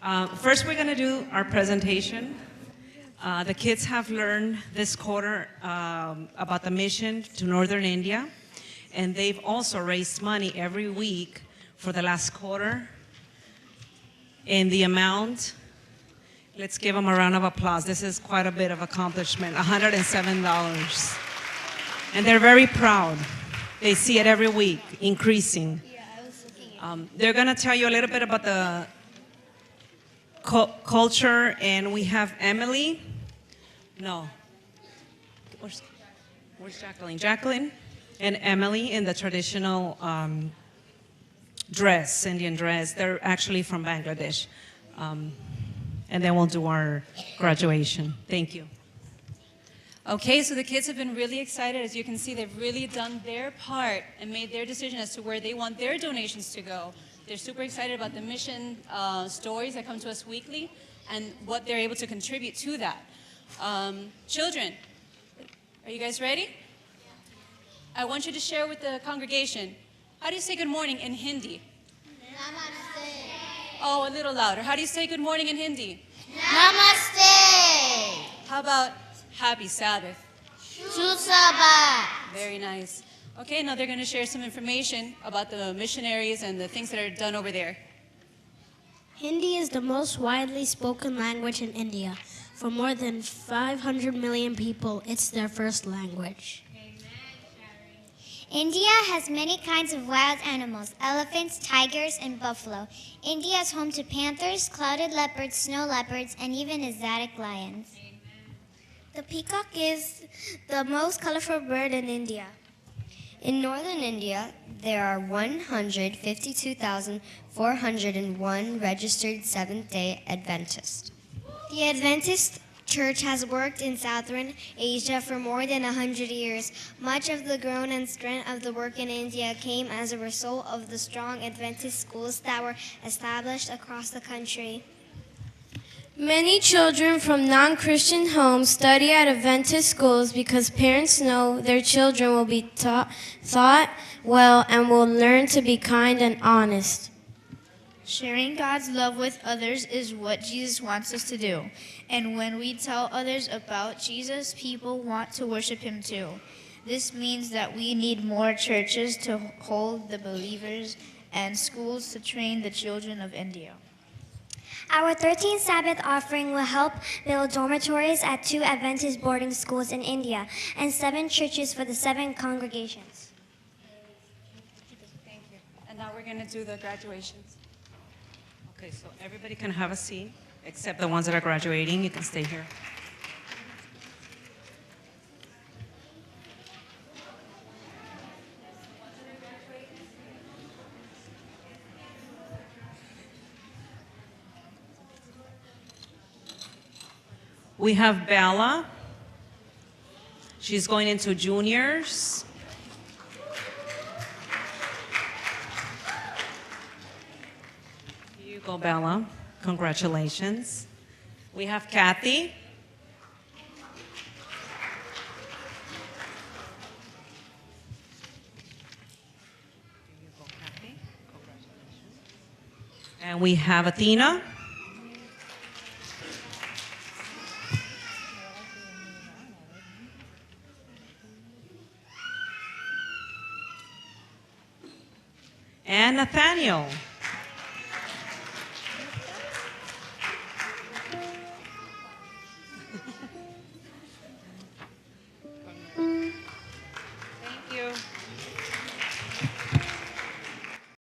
First, we're going to do our presentation. The kids have learned this quarter about the mission to Northern India, and they've also raised money every week for the last quarter in the amount. Let's give them a round of applause. This is quite a bit of accomplishment, $107. And they're very proud. They see it every week, increasing. They're going to tell you a little bit about the culture, and we have Emily. No. Where's Jacqueline? Jacqueline and Emily in the traditional dress, Indian dress. They're actually from Bangladesh. And then we'll do our graduation. Thank you. Okay, so the kids have been really excited. As you can see, they've really done their part and made their decision as to where they want their donations to go. They're super excited about the mission stories that come to us weekly and what they're able to contribute to that. Children, are you guys ready? I want you to share with the congregation. How do you say good morning in Hindi? Namaste. Oh, a little louder. How do you say good morning in Hindi? Namaste. How about Happy Sabbath? Shusabat. Very nice. Okay, now they're going to share some information about the missionaries and the things that are done over there. Hindi is the most widely spoken language in India. For more than 500 million people, it's their first language. India has many kinds of wild animals, elephants, tigers, and buffalo. India is home to panthers, clouded leopards, snow leopards, and even exotic lions. The peacock is the most colorful bird in India. In northern India, there are 152,401 registered Seventh-day Adventists. The Adventist Church has worked in Southern Asia for more than 100 years. Much of the growth and strength of the work in India came as a result of the strong Adventist schools that were established across the country. Many children from non-Christian homes study at Adventist schools because parents know their children will be taught well and will learn to be kind and honest. Sharing God's love with others is what Jesus wants us to do. And when we tell others about Jesus, people want to worship him too. This means that we need more churches to hold the believers and schools to train the children of India. Our 13th Sabbath offering will help build dormitories at 2 Adventist boarding schools in India and 7 churches for the 7 congregations. Thank you. And now we're going to do the graduations. Okay, so everybody can have a seat, except the ones that are graduating. You can stay here. We have Bella. She's going into juniors. Here you go, Bella. Congratulations. We have Kathy. Here you go, Kathy. Congratulations. And we have Athena. And Nathaniel.